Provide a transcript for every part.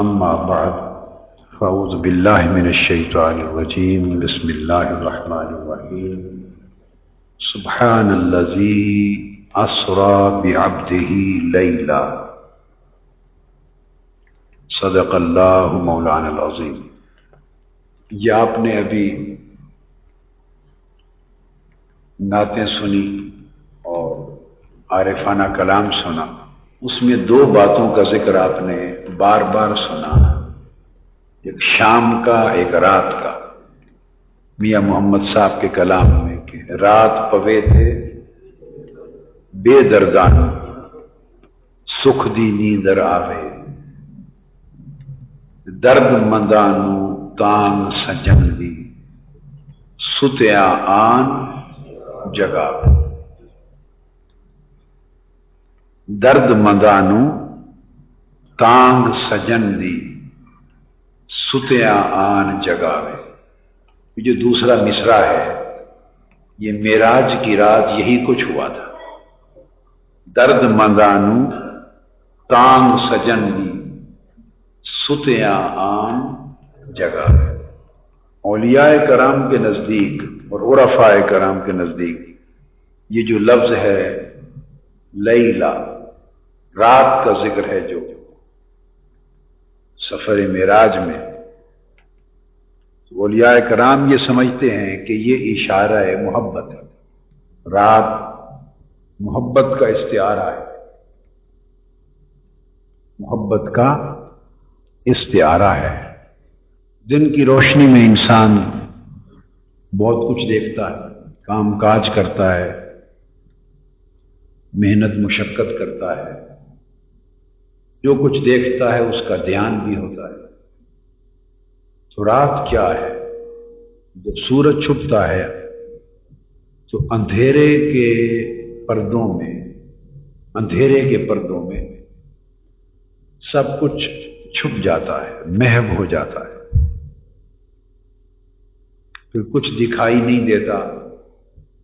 اما بعد فاعوذ باللہ من الشیطان الرجیم بسم اللہ الرحمن الرحیم سبحان الذی اسری بعبدہ لیلا صدق اللہ مولانا العظیم۔ یہ آپ نے ابھی نعتیں سنی اور عارفانہ کلام سنا، اس میں دو باتوں کا ذکر آپ نے بار بار سنا، ایک شام کا ایک رات کا۔ میاں محمد صاحب کے کلام میں کہ رات پوے تھے بے دردان سکھ دی نیندر آوے، درد مندانو تانگ سجن دی ستیا آن جگا۔ درد مندانو تانگ سجن دی ستیا آن جگاوے۔ یہ جو دوسرا مصرع ہے یہ معراج کی رات یہی کچھ ہوا تھا۔ درد مندانو تانگ سجن دی ستیا آن جگاوے۔ اولیاء کرام کے نزدیک اور عرفاء کرام کے نزدیک یہ جو لفظ ہے لیلا، رات کا ذکر ہے جو سفر معراج میں، اولیاء کرام یہ سمجھتے ہیں کہ یہ اشارہ ہے محبت ہے، رات محبت کا استعارہ ہے، محبت کا استعارہ ہے۔ دن کی روشنی میں انسان بہت کچھ دیکھتا ہے، کام کاج کرتا ہے، محنت مشقت کرتا ہے، جو کچھ دیکھتا ہے اس کا دھیان بھی ہوتا ہے۔ تو رات کیا ہے؟ جب سورج چھپتا ہے تو اندھیرے کے پردوں میں سب کچھ چھپ جاتا ہے، محو ہو جاتا ہے، پھر کچھ دکھائی نہیں دیتا۔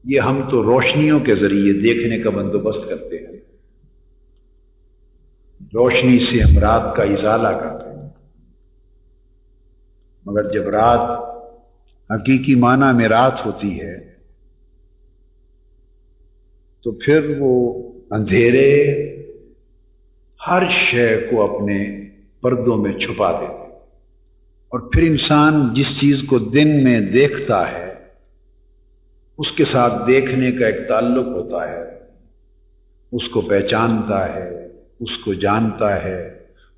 یہ ہم تو روشنیوں کے ذریعے دیکھنے کا بندوبست کرتے ہیں، روشنی سے ہم رات کا ازالہ کرتے ہیں، مگر جب رات حقیقی معنی میں رات ہوتی ہے تو پھر وہ اندھیرے ہر شے کو اپنے پردوں میں چھپا دیتے ہیں، اور پھر انسان جس چیز کو دن میں دیکھتا ہے اس کے ساتھ دیکھنے کا ایک تعلق ہوتا ہے، اس کو پہچانتا ہے، اس کو جانتا ہے،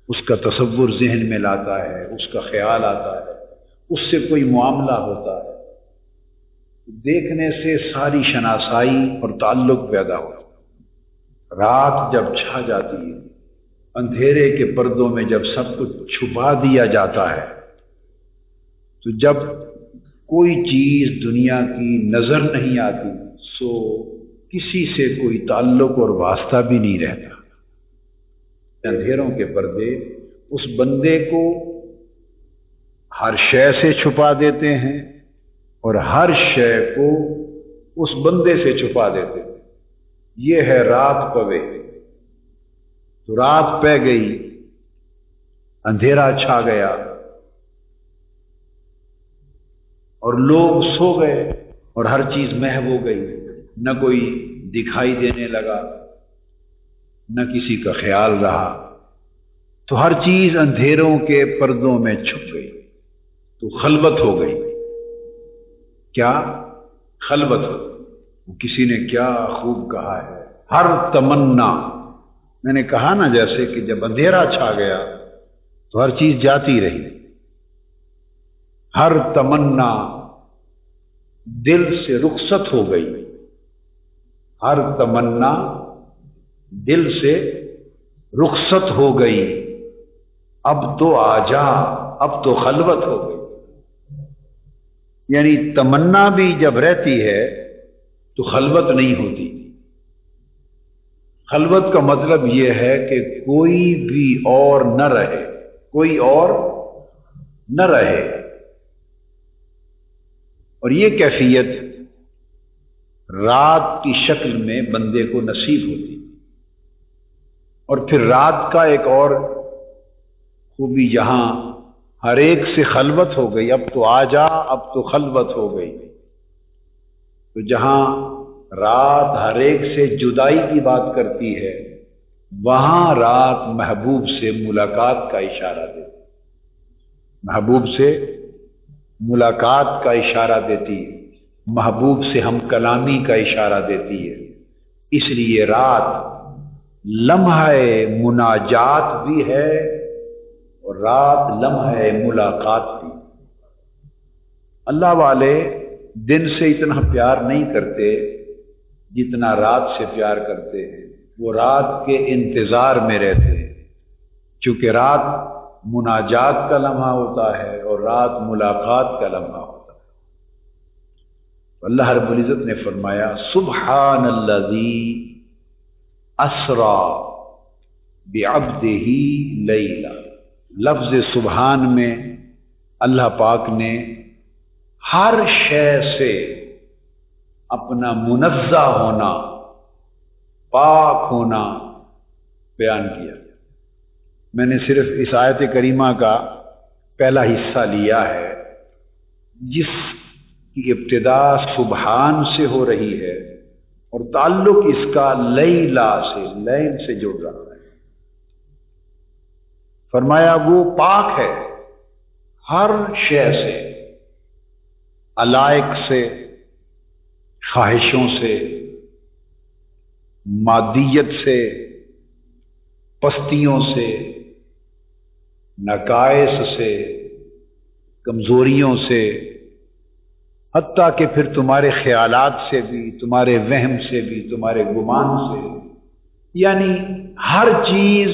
اس کا تصور ذہن میں لاتا ہے، اس کا خیال آتا ہے، اس سے کوئی معاملہ ہوتا ہے، دیکھنے سے ساری شناسائی اور تعلق پیدا ہوتا ہے۔ رات جب چھا جاتی ہے، اندھیرے کے پردوں میں جب سب کچھ چھپا دیا جاتا ہے، تو جب کوئی چیز دنیا کی نظر نہیں آتی سو کسی سے کوئی تعلق اور واسطہ بھی نہیں رہتا۔ اندھیروں کے پردے اس بندے کو ہر شے سے چھپا دیتے ہیں اور ہر شے کو اس بندے سے چھپا دیتے ہیں۔ یہ ہے رات پوے۔ تو رات پہ گئی، اندھیرا چھا گیا اور لوگ سو گئے اور ہر چیز محو ہو گئی، نہ کوئی دکھائی دینے لگا، نہ کسی کا خیال رہا، تو ہر چیز اندھیروں کے پردوں میں چھپ گئی، تو خلوت ہو گئی۔ کیا خلوت ہو گئی؟ کسی نے کیا خوب کہا ہے، ہر تمنا، میں نے کہا نا جیسے کہ جب اندھیرا چھا گیا تو ہر چیز جاتی رہی، ہر تمنا دل سے رخصت ہو گئی، ہر تمنا دل سے رخصت ہو گئی، اب تو آجا، اب تو خلوت ہو گئی۔ یعنی تمنا بھی جب رہتی ہے تو خلوت نہیں ہوتی۔ خلوت کا مطلب یہ ہے کہ کوئی بھی اور نہ رہے، کوئی اور نہ رہے، اور یہ کیفیت رات کی شکل میں بندے کو نصیب ہوتی۔ اور پھر رات کا ایک اور وہ بھی جہاں ہر ایک سے خلوت ہو گئی، اب تو آ جا، اب تو خلوت ہو گئی، تو جہاں رات ہر ایک سے جدائی کی بات کرتی ہے، وہاں رات محبوب سے ملاقات کا اشارہ دیتی، محبوب سے ملاقات کا اشارہ دیتی ہے، محبوب سے ہم کلامی کا اشارہ دیتی ہے۔ اس لیے رات لمحہ مناجات بھی ہے اور رات لمحہ ملاقات بھی۔ اللہ والے دن سے اتنا پیار نہیں کرتے جتنا رات سے پیار کرتے ہیں، وہ رات کے انتظار میں رہتے ہیں، چونکہ رات مناجات کا لمحہ ہوتا ہے اور رات ملاقات کا لمحہ ہوتا ہے۔ اللہ رب العزت نے فرمایا سبحان الذی اسری بعبدہ لیلا۔ لفظ سبحان میں اللہ پاک نے ہر شے سے اپنا منزہ ہونا، پاک ہونا بیان کیا۔ میں نے صرف اس آیت کریمہ کا پہلا حصہ لیا ہے جس کی ابتدا سبحان سے ہو رہی ہے اور تعلق اس کا لیلا سے، لین سے جڑ رہا ہے۔ فرمایا وہ پاک ہے ہر شے سے، علائق سے، خواہشوں سے، مادیت سے، پستیوں سے، نقائص سے، کمزوریوں سے، حتیٰ کہ پھر تمہارے خیالات سے بھی، تمہارے وہم سے بھی، تمہارے گمان سے، یعنی ہر چیز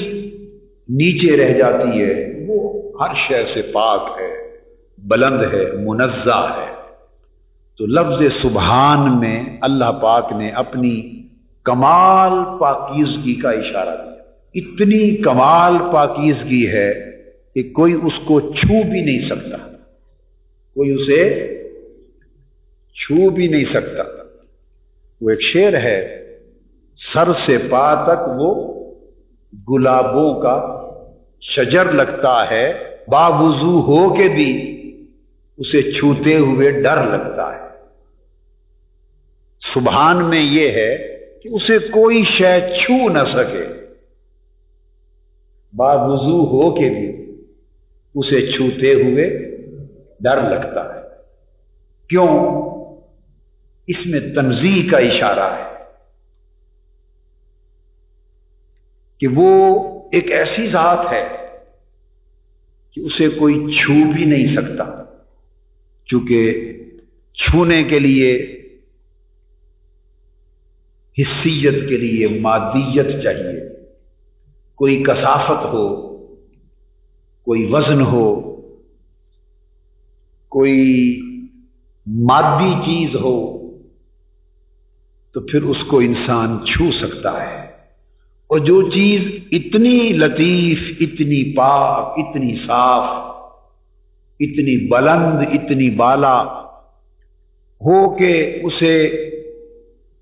نیچے رہ جاتی ہے، وہ ہر شے سے پاک ہے، بلند ہے، منزہ ہے۔ تو لفظ سبحان میں اللہ پاک نے اپنی کمال پاکیزگی کا اشارہ دیا۔ اتنی کمال پاکیزگی ہے کہ کوئی اس کو چھو بھی نہیں سکتا، کوئی اسے چھو بھی نہیں سکتا۔ وہ ایک شعر ہے، سر سے پا تک وہ گلابوں کا شجر لگتا ہے، باوضو ہو کے بھی اسے چھوتے ہوئے ڈر لگتا ہے۔ سبحان میں یہ ہے کہ اسے کوئی شے چھو نہ سکے، باوضو ہو کے بھی اسے چھوتے ہوئے ڈر لگتا ہے۔ کیوں؟ اس میں تنزیہ کا اشارہ ہے کہ وہ ایک ایسی ذات ہے کہ اسے کوئی چھو بھی نہیں سکتا، چونکہ چھونے کے لیے، حسیت کے لیے مادیت چاہیے، کوئی کثافت ہو، کوئی وزن ہو، کوئی مادی چیز ہو، تو پھر اس کو انسان چھو سکتا ہے۔ اور جو چیز اتنی لطیف، اتنی پاک، اتنی صاف، اتنی بلند، اتنی بالا ہو کہ اسے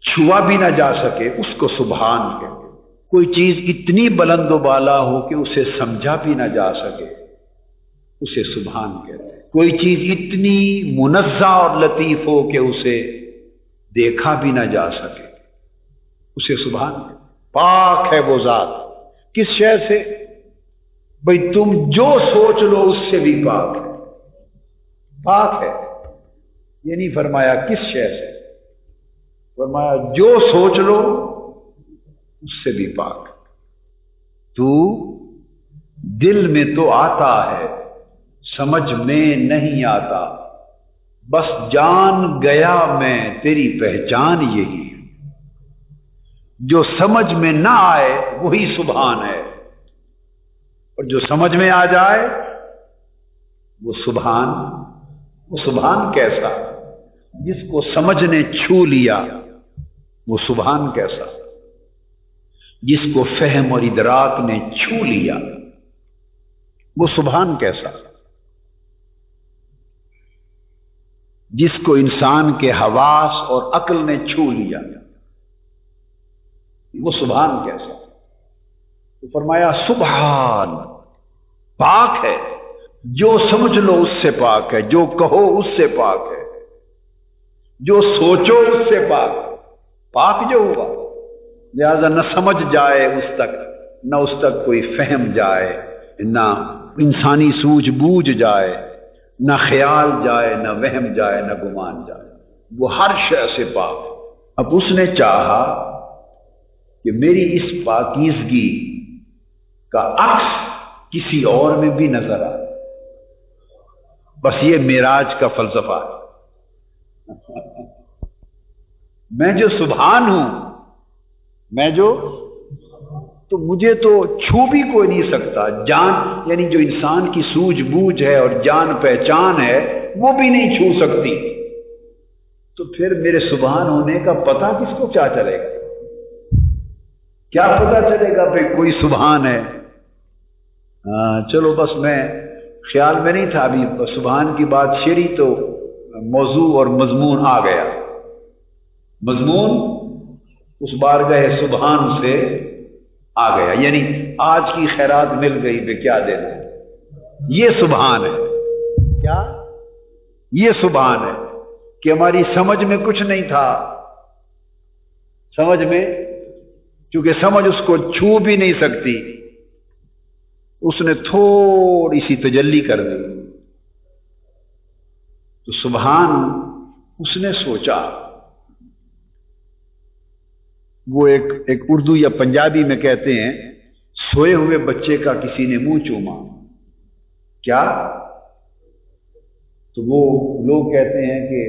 چھوا بھی نہ جا سکے، اس کو سبحان کہتے ہیں۔ کوئی چیز اتنی بلند و بالا ہو کہ اسے سمجھا بھی نہ جا سکے، اسے سبحان کہتے ہیں۔ کوئی چیز اتنی منزہ اور لطیف ہو کہ اسے دیکھا بھی نہ جا سکے، اسے سبحان کہتے ہیں۔ پاک ہے وہ ذات، کس شے سے؟ بھئی تم جو سوچ لو اس سے بھی پاک ہے، پاک ہے۔ یہ نہیں فرمایا کس شے سے، فرمایا جو سوچ لو اس سے بھی پاک۔ تو دل میں تو آتا ہے، سمجھ میں نہیں آتا، بس جان گیا میں تیری پہچان یہی ہے۔ جو سمجھ میں نہ آئے وہی سبحان ہے، اور جو سمجھ میں آ جائے وہ سبحان۔ وہ سبحان کیسا؟ جس کو سمجھ نے چھو لیا وہ سبحان کیسا؟ جس کو فہم اور ادراک نے چھو لیا وہ سبحان کیسا؟ جس کو انسان کے حواس اور عقل نے چھو لیا وہ سبحان کیسا؟ تو فرمایا سبحان پاک ہے، جو سمجھ لو اس سے پاک ہے، جو کہو اس سے پاک ہے، جو سوچو اس سے پاک جو ہوا، لہذا نہ سمجھ جائے اس تک، نہ اس تک کوئی فہم جائے، نہ انسانی سوجھ بوجھ جائے، نہ خیال جائے، نہ وہم جائے، نہ گمان جائے، وہ ہر شے سے پاک ہے۔ اب اس نے چاہا کہ میری اس پاکیزگی کا عکس کسی اور میں بھی نظر آئے، بس یہ معراج کا فلسفہ ہے۔ میں جو سبحان ہوں، میں جو، تو مجھے تو چھو بھی کوئی نہیں سکتا، جان یعنی جو انسان کی سوجھ بوجھ ہے اور جان پہچان ہے وہ بھی نہیں چھو سکتی، تو پھر میرے سبحان ہونے کا پتہ کس کو کیا چلے گا؟ کیا پتہ چلے گا بھئی کوئی سبحان ہے؟ چلو بس میں خیال میں نہیں تھا، ابھی سبحان کی بات شیری تو موضوع اور مضمون آ گیا، مضمون اس بارگاہ سبحان سے آ گیا، یعنی آج کی خیرات مل گئی بے کیا دینا ہے، یہ سبحان ہے۔ کیا یہ سبحان ہے کہ ہماری سمجھ میں کچھ نہیں تھا، سمجھ میں، چونکہ سمجھ اس کو چھو بھی نہیں سکتی، اس نے تھوڑی سی تجلی کر دی، تو سبحان اس نے سوچا۔ وہ ایک اردو یا پنجابی میں کہتے ہیں سوئے ہوئے بچے کا کسی نے منہ چوما، کیا؟ تو وہ لوگ کہتے ہیں کہ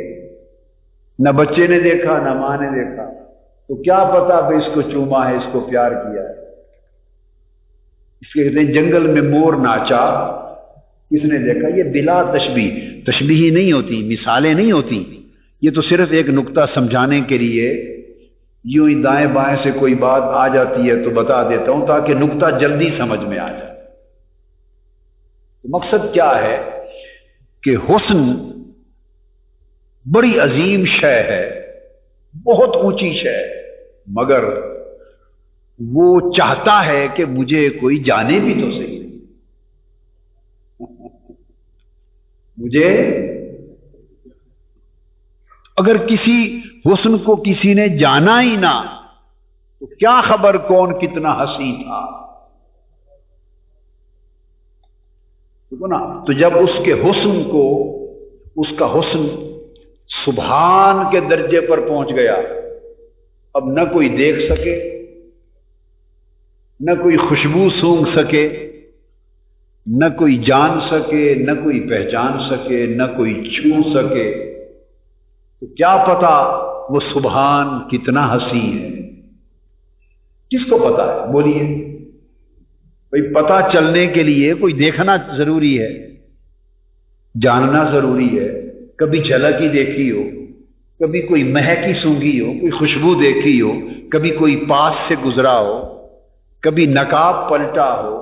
نہ بچے نے دیکھا نہ ماں نے دیکھا، تو کیا پتا بھائی اس کو چوما ہے، اس کو پیار کیا ہے۔ اس کے کہتے ہیں جنگل میں مور ناچا، کس نے دیکھا؟ یہ بلا تشبیہ نہیں ہوتی، مثالیں نہیں ہوتی، یہ تو صرف ایک نقطہ سمجھانے کے لیے یوں ہی دائیں بائیں سے کوئی بات آ جاتی ہے تو بتا دیتا ہوں تاکہ نقطہ جلدی سمجھ میں آ جائے۔ تو مقصد کیا ہے کہ حسن بڑی عظیم شے ہے، بہت اونچی شے ہے، مگر وہ چاہتا ہے کہ مجھے کوئی جانے بھی تو صحیح، مجھے اگر کسی حسن کو کسی نے جانا ہی نہ تو کیا خبر کون کتنا حسین تھا، دیکھو نا۔ تو جب اس کے حسن کو، اس کا حسن سبحان کے درجے پر پہنچ گیا، اب نہ کوئی دیکھ سکے، نہ کوئی خوشبو سونگھ سکے، نہ کوئی جان سکے، نہ کوئی پہچان سکے، نہ کوئی چھو سکے، تو کیا پتا وہ سبحان کتنا حسین ہے؟ کس کو پتا ہے؟ بولیے بھئی، پتا چلنے کے لیے کوئی دیکھنا ضروری ہے، جاننا ضروری ہے، کبھی جھلک ہی دیکھی ہو، کبھی کوئی مہک ہی سونگھی ہو، کوئی خوشبو دیکھی ہو، کبھی کوئی پاس سے گزرا ہو، کبھی نقاب پلٹا ہو،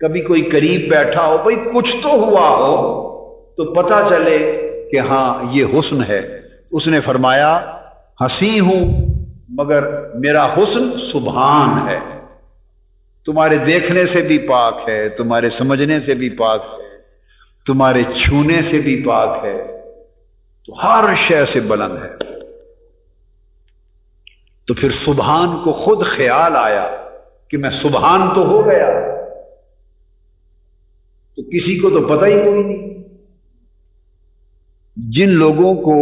کبھی کوئی قریب بیٹھا ہو، بھئی کچھ تو ہوا ہو تو پتا چلے کہ ہاں یہ حسن ہے۔ اس نے فرمایا ہنسی ہوں مگر میرا حسن سبحان ہے، تمہارے دیکھنے سے بھی پاک ہے، تمہارے سمجھنے سے بھی پاک ہے، تمہارے چھونے سے بھی پاک ہے، تو ہر شے سے بلند ہے۔ تو پھر سبحان کو خود خیال آیا کہ میں سبحان تو ہو گیا، تو کسی کو تو پتہ ہی کوئی نہیں۔ جن لوگوں کو،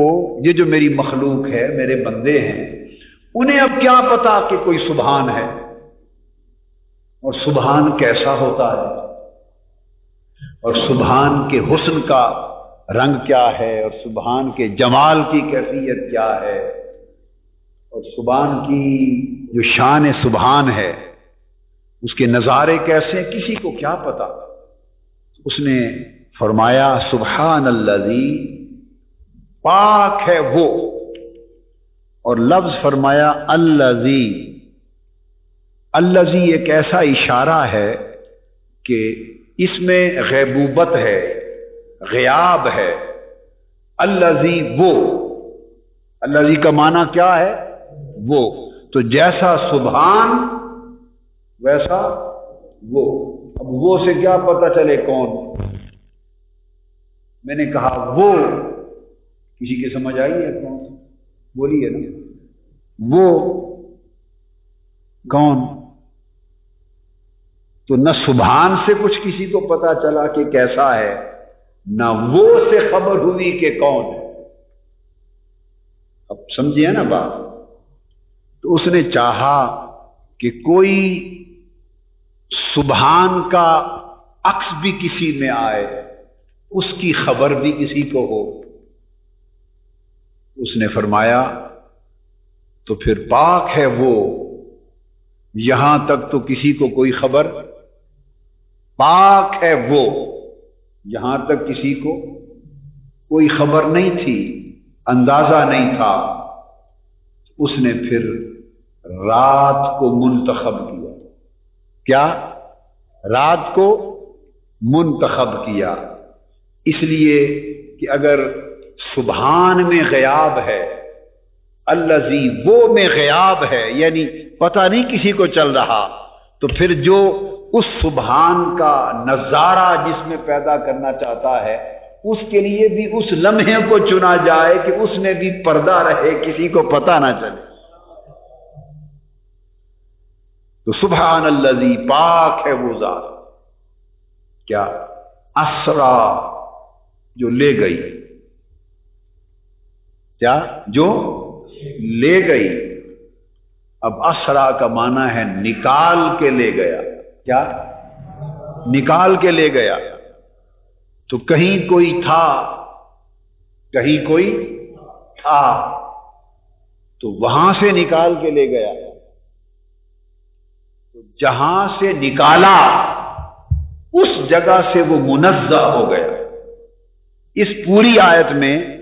یہ جو میری مخلوق ہے، میرے بندے ہیں، انہیں اب کیا پتا کہ کوئی سبحان ہے اور سبحان کیسا ہوتا ہے، اور سبحان کے حسن کا رنگ کیا ہے، اور سبحان کے جمال کی کیفیت کیا ہے، اور سبحان کی جو شان سبحان ہے اس کے نظارے کیسے ہیں، کسی کو کیا پتا۔ اس نے فرمایا سبحان الذی، پاک ہے وہ، اور لفظ فرمایا الذی۔ الذی ایک ایسا اشارہ ہے کہ اس میں غیبوبت ہے، غیاب ہے۔ الذی وہ، الذی کا معنی کیا ہے؟ وہ، تو جیسا سبحان ویسا وہ، اب وہ سے کیا پتہ چلے کون؟ میں نے کہا وہ کسی کی سمجھ آئی ہے کون؟ بولیے نا، وہ کون؟ تو نہ سبحان سے کچھ کسی کو پتا چلا کہ کیسا ہے، نہ وہ سے خبر ہوئی کہ کون ہے۔ اب سمجھیے نا بات۔ تو اس نے چاہا کہ کوئی سبحان کا عکس بھی کسی میں آئے، اس کی خبر بھی کسی کو ہو۔ اس نے فرمایا تو پھر پاک ہے وہ، یہاں تک تو کسی کو کوئی خبر، پاک ہے وہ، یہاں تک کسی کو کوئی خبر نہیں تھی، اندازہ نہیں تھا۔ اس نے پھر رات کو منتخب کیا۔ کیا؟ رات کو منتخب کیا، اس لیے کہ اگر سبحان میں غیاب ہے، الذی وہ میں غیاب ہے، یعنی پتہ نہیں کسی کو چل رہا، تو پھر جو اس سبحان کا نظارہ جس میں پیدا کرنا چاہتا ہے، اس کے لیے بھی اس لمحے کو چنا جائے کہ اس میں بھی پردہ رہے، کسی کو پتہ نہ چلے۔ تو سبحان الذی، پاک ہے وہ ذات، کیا؟ اسرا، جو لے گئی، کیا؟ جو لے گئی۔ اب اسرا کا معنی ہے نکال کے لے گیا۔ کیا؟ نکال کے لے گیا۔ تو کہیں کوئی تھا، کہیں کوئی تھا، تو وہاں سے نکال کے لے گیا۔ تو جہاں سے نکالا اس جگہ سے وہ منزہ ہو گیا۔ اس پوری آیت میں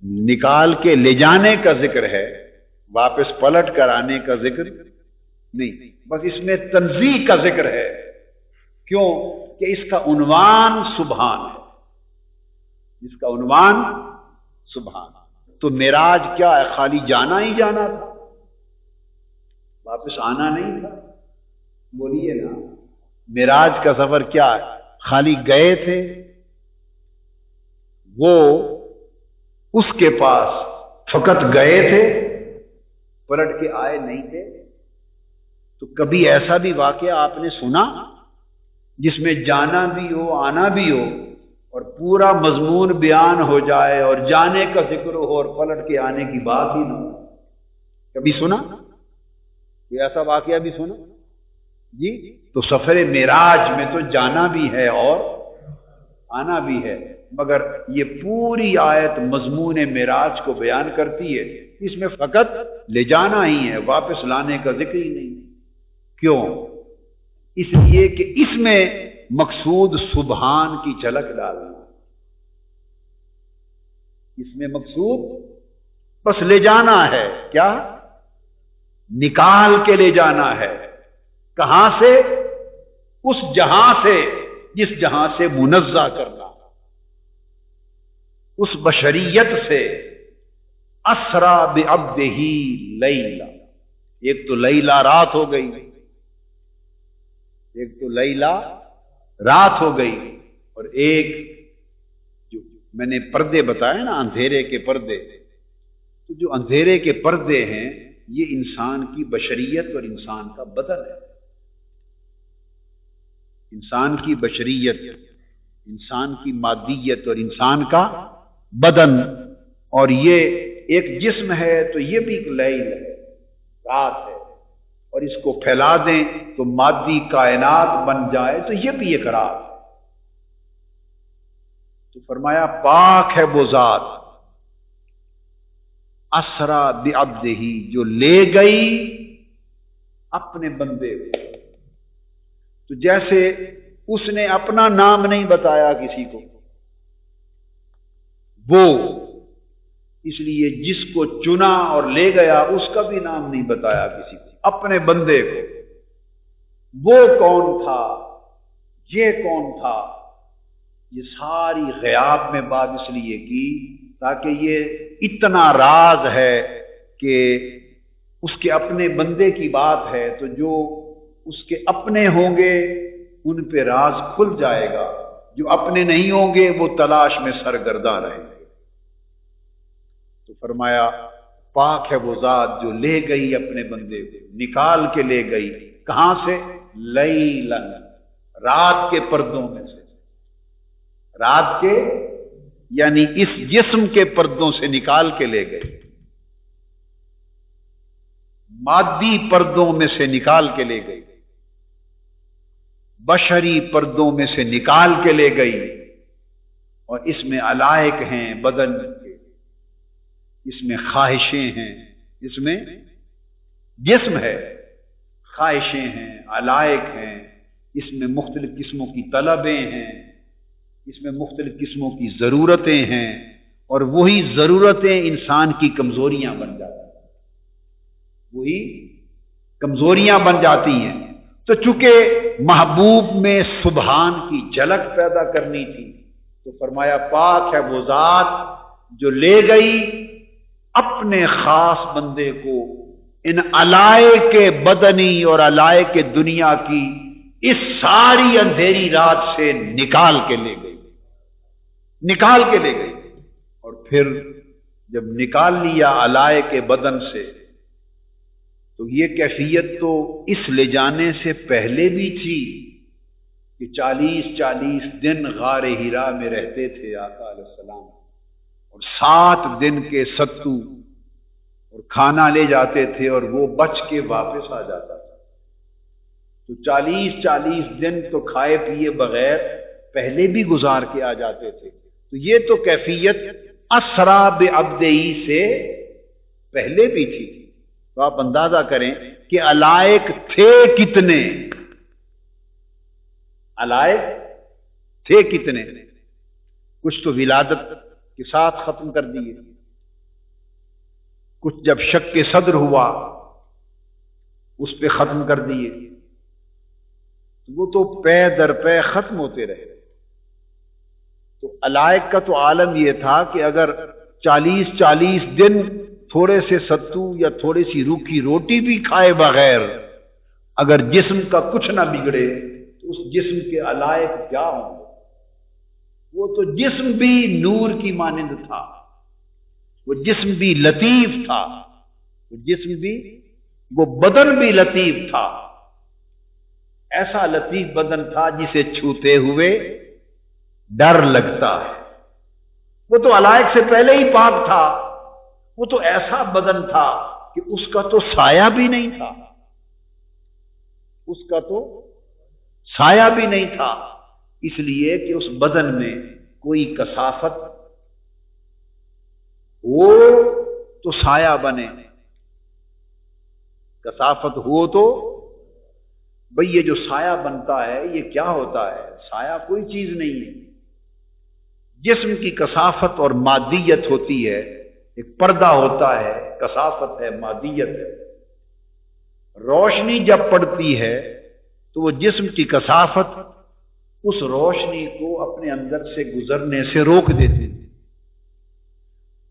نکال کے لے جانے کا ذکر ہے، واپس پلٹ کر آنے کا ذکر نہیں، بس اس میں تنزیہ کا ذکر ہے۔ کیوں؟ کہ اس کا عنوان سبحان ہے، اس کا عنوان سبحان۔ تو معراج کیا ہے؟ خالی جانا ہی جانا تھا، واپس آنا نہیں تھا؟ بولیے نا، معراج کا سفر کیا ہے؟ خالی گئے تھے، وہ اس کے پاس فقط گئے تھے، پلٹ کے آئے نہیں تھے۔ تو کبھی ایسا بھی واقعہ آپ نے سنا جس میں جانا بھی ہو، آنا بھی ہو، اور پورا مضمون بیان ہو جائے اور جانے کا ذکر ہو اور پلٹ کے آنے کی بات ہی نہ ہو؟ کبھی سنا؟ کوئی ایسا واقعہ بھی سنا؟ جی، تو سفر معراج میں تو جانا بھی ہے اور آنا بھی ہے، مگر یہ پوری آیت مضمون معراج کو بیان کرتی ہے، اس میں فقط لے جانا ہی ہے، واپس لانے کا ذکر ہی نہیں۔ کیوں؟ اس لیے کہ اس میں مقصود سبحان کی جھلک ڈالنا، اس میں مقصود بس لے جانا ہے۔ کیا؟ نکال کے لے جانا ہے۔ کہاں سے؟ اس جہاں سے جس جہاں سے منزہ کرنا، اس بشریت سے۔ اسرا بعبدہ لیلا، ایک تو لیلا رات ہو گئی، ایک تو لیلا رات ہو گئی، اور ایک جو میں نے پردے بتائے نا، اندھیرے کے پردے، تو جو اندھیرے کے پردے ہیں یہ انسان کی بشریت اور انسان کا بدن ہے۔ انسان کی بشریت، انسان کی مادیت اور انسان کا بدن، اور یہ ایک جسم ہے تو یہ بھی ایک لیل ہے، رات ہے، اور اس کو پھیلا دیں تو مادی کائنات بن جائے تو یہ بھی ایک رات ہے۔ تو فرمایا پاک ہے وہ ذات، اسرا بعبدہ، جو لے گئی اپنے بندے کو۔ تو جیسے اس نے اپنا نام نہیں بتایا کسی کو، وہ اس لیے جس کو چنا اور لے گیا اس کا بھی نام نہیں بتایا کسی کو، اپنے بندے کو۔ وہ کون تھا، یہ کون تھا، یہ ساری غیاب میں بات اس لیے کی تاکہ یہ اتنا راز ہے کہ اس کے اپنے بندے کی بات ہے، تو جو اس کے اپنے ہوں گے ان پہ راز کھل جائے گا، جو اپنے نہیں ہوں گے وہ تلاش میں سرگرداں رہیں گے۔ تو فرمایا پاک ہے وہ ذات جو لے گئی اپنے بندے کو، نکال کے لے گئی، کہاں سے؟ لیلاً، رات کے پردوں میں سے، رات کے یعنی اس جسم کے پردوں سے نکال کے لے گئی، مادی پردوں میں سے نکال کے لے گئی، بشری پردوں میں سے نکال کے لے گئی، اور اس میں علائق ہیں بدن کے، اس میں خواہشیں ہیں، اس میں جسم ہے، خواہشیں ہیں، علائق ہیں، اس میں مختلف قسموں کی طلبیں ہیں، اس میں مختلف قسموں کی ضرورتیں ہیں، اور وہی ضرورتیں انسان کی کمزوریاں بن جاتی ہیں، وہی کمزوریاں بن جاتی ہیں۔ تو چونکہ محبوب میں سبحان کی جھلک پیدا کرنی تھی، تو فرمایا پاک ہے وہ ذات جو لے گئی اپنے خاص بندے کو ان علائق بدنی اور علائق دنیا کی اس ساری اندھیری رات سے نکال کے لے گئی، نکال کے لے گئی۔ اور پھر جب نکال لیا علائق بدن سے، تو یہ کیفیت تو اس لے جانے سے پہلے بھی تھی کہ 40 دن غار حرا میں رہتے تھے آقا علیہ السلام، اور 7 دن کے ستو اور کھانا لے جاتے تھے، اور وہ بچ کے واپس آ جاتا تھا۔ تو 40 دن تو کھائے پیے بغیر پہلے بھی گزار کے آ جاتے تھے۔ تو یہ تو کیفیت اسرا بعبدہی سے پہلے بھی تھی۔ تو آپ اندازہ کریں کہ علائق تھے کتنے، علائق تھے کتنے۔ کچھ تو ولادت کے ساتھ ختم کر دیے، کچھ جب شک صدر ہوا اس پہ ختم کر دیے، وہ تو پے در پے ختم ہوتے رہے۔ تو علائق کا تو عالم یہ تھا کہ اگر 40 دن تھوڑے سے ستو یا تھوڑی سی روکھی روٹی بھی کھائے بغیر اگر جسم کا کچھ نہ بگڑے تو اس جسم کے علائق کیا ہوں گے؟ وہ تو جسم بھی نور کی مانند تھا، وہ جسم بھی لطیف تھا، وہ جسم بھی، وہ بدن بھی لطیف تھا، ایسا لطیف بدن تھا جسے چھوتے ہوئے ڈر لگتا ہے۔ وہ تو علائق سے پہلے ہی پاک تھا، وہ تو ایسا بدن تھا کہ اس کا تو سایہ بھی نہیں تھا، اس کا تو سایہ بھی نہیں تھا، اس لیے کہ اس بدن میں کوئی کثافت ہو تو سایہ بنے، کثافت ہو تو بھئی یہ جو سایہ بنتا ہے یہ کیا ہوتا ہے؟ سایہ کوئی چیز نہیں ہے، جسم کی کثافت اور مادیت ہوتی ہے، ایک پردہ ہوتا ہے، کثافت ہے، مادیت ہے۔ روشنی جب پڑتی ہے تو وہ جسم کی کثافت اس روشنی کو اپنے اندر سے گزرنے سے روک دیتی ہے۔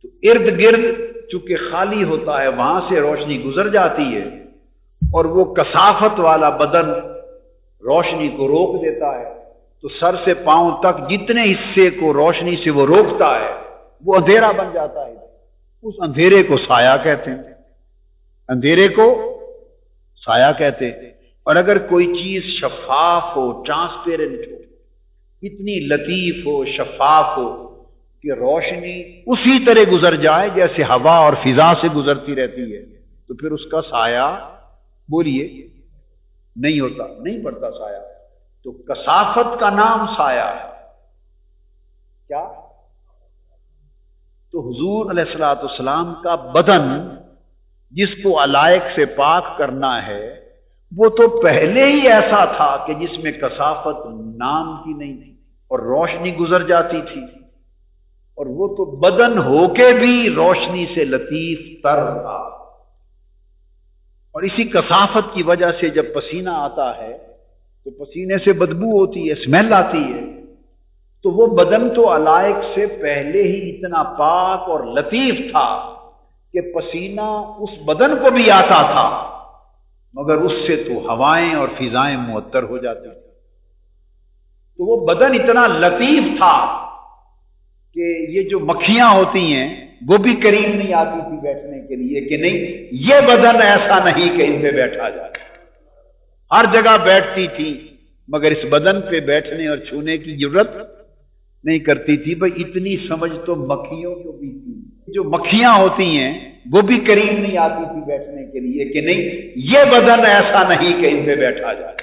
تو ارد گرد چونکہ خالی ہوتا ہے وہاں سے روشنی گزر جاتی ہے، اور وہ کثافت والا بدن روشنی کو روک دیتا ہے۔ تو سر سے پاؤں تک جتنے حصے کو روشنی سے وہ روکتا ہے وہ اندھیرا بن جاتا ہے۔ اس اندھیرے کو سایہ کہتے ہیں، اندھیرے کو سایہ کہتے ہیں۔ اور اگر کوئی چیز شفاف ہو، ٹرانسپیرنٹ ہو، اتنی لطیف ہو، شفاف ہو کہ روشنی اسی طرح گزر جائے جیسے ہوا اور فضا سے گزرتی رہتی ہے، تو پھر اس کا سایہ بولیے نہیں ہوتا، نہیں پڑتا سایہ۔ تو کثافت کا نام سایہ ہے۔ کیا؟ تو حضور علیہ الصلوۃ والسلام کا بدن جس کو علائق سے پاک کرنا ہے وہ تو پہلے ہی ایسا تھا کہ جس میں کثافت نام کی نہیں تھی اور روشنی گزر جاتی تھی، اور وہ تو بدن ہو کے بھی روشنی سے لطیف تر تھا۔ اور اسی کثافت کی وجہ سے جب پسینہ آتا ہے تو پسینے سے بدبو ہوتی ہے، اسمیل آتی ہے۔ تو وہ بدن تو علائق سے پہلے ہی اتنا پاک اور لطیف تھا کہ پسینہ اس بدن کو بھی آتا تھا، مگر اس سے تو ہوائیں اور فضائیں معطر ہو جاتی تھیں۔ تو وہ بدن اتنا لطیف تھا کہ یہ جو مکھیاں ہوتی ہیں وہ بھی قریب نہیں آتی تھی بیٹھنے کے لیے کہ نہیں یہ بدن ایسا نہیں کہ ان پہ بیٹھا جائے. ہر جگہ بیٹھتی تھی مگر اس بدن پہ بیٹھنے اور چھونے کی ضرورت نہیں کرتی تھی. بھئی اتنی سمجھ تو مکھیوں کو بھی تھی. جو مکھیاں ہوتی ہیں وہ بھی قریب نہیں آتی تھی بیٹھنے کے لیے کہ نہیں یہ بدن ایسا نہیں کہ ان پہ بیٹھا جائے.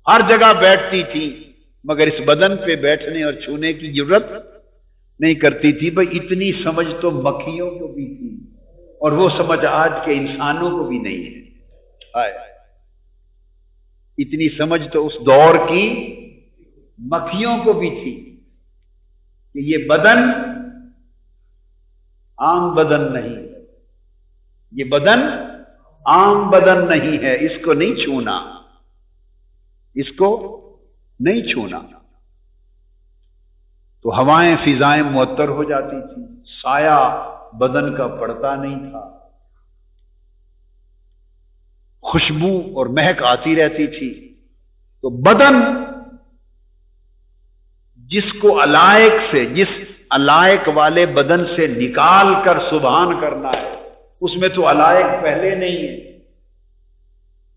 ہر جگہ بیٹھتی تھی مگر اس بدن پہ بیٹھنے اور چھونے کی ضرورت نہیں کرتی تھی. بھئی اتنی سمجھ تو مکھیوں کو بھی تھی اور وہ سمجھ آج کے انسانوں کو بھی نہیں ہے. اتنی سمجھ تو اس دور کی مکھیوں کو بھی تھی کہ یہ بدن عام بدن نہیں ہے. یہ بدن عام بدن نہیں ہے. اس کو نہیں چھونا. اس کو نہیں چھونا. تو ہوائیں فضائیں معطر ہو جاتی تھی. سایہ بدن کا پڑتا نہیں تھا. خوشبو اور مہک آتی رہتی تھی. تو بدن جس کو علائق سے جس علائق والے بدن سے نکال کر سبحان کرنا ہے اس میں تو علائق پہلے نہیں ہے.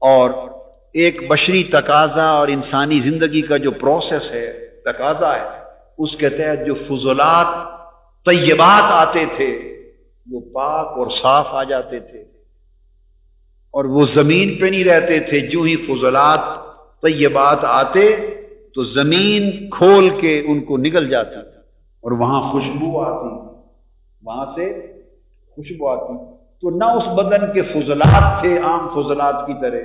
اور ایک بشری تقاضا اور انسانی زندگی کا جو پروسیس ہے تقاضا ہے اس کے تحت جو فضلات طیبات آتے تھے وہ پاک اور صاف آ جاتے تھے اور وہ زمین پہ نہیں رہتے تھے. جو ہی فضلات طیبات آتے تو زمین کھول کے ان کو نکل جاتی اور وہاں خوشبو آتی. وہاں سے خوشبو آتی. تو نہ اس بدن کے فضلات تھے عام فضلات کی طرح,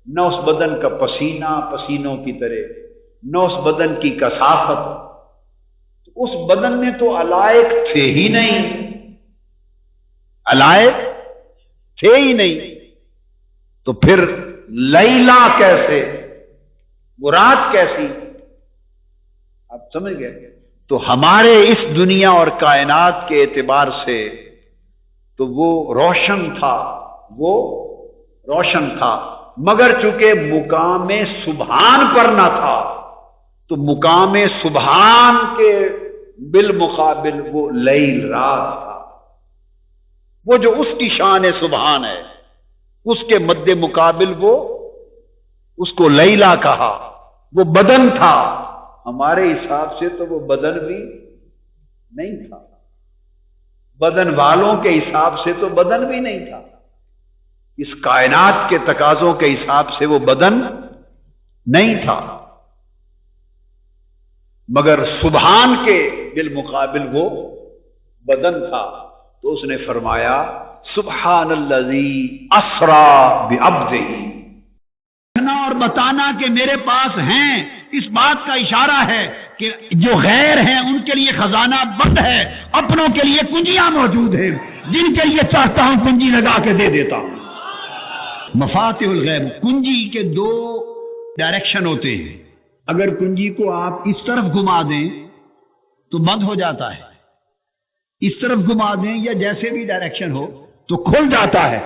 نہ اس بدن کا پسینہ پسینوں کی طرح, نہ اس بدن کی کثافت. اس بدن میں تو علائق تھے ہی نہیں. علائق تھے ہی نہیں. تو پھر لیلا کیسے, وہ رات کیسی, آپ سمجھ گئے. تو ہمارے اس دنیا اور کائنات کے اعتبار سے تو وہ روشن تھا, وہ روشن تھا, مگر چونکہ مقام سبحان پر نہ تھا تو مقام سبحان کے بالمقابل وہ لیل رات تھا. وہ جو اس کی شان سبحان ہے اس کے مد مقابل وہ اس کو لیلا کہا. وہ بدن تھا. ہمارے حساب سے تو وہ بدن بھی نہیں تھا. بدن والوں کے حساب سے تو بدن بھی نہیں تھا. اس کائنات کے تقاضوں کے حساب سے وہ بدن نہیں تھا, مگر سبحان کے بالمقابل وہ بدن تھا. تو اس نے فرمایا سبحان الذی اسرا بعبدہ. کہنا اور بتانا کہ میرے پاس ہیں اس بات کا اشارہ ہے کہ جو غیر ہیں ان کے لیے خزانہ بند ہے, اپنوں کے لیے کنجیاں موجود ہیں جن کے لیے چاہتا ہوں کنجی لگا کے دے دیتا ہوں. مفاتح الغیب, کنجی کے دو ڈائریکشن ہوتے ہیں. اگر کنجی کو آپ اس طرف گھما دیں تو بند ہو جاتا ہے, اس طرف گھما دیں یا جیسے بھی ڈائریکشن ہو تو کھل جاتا ہے.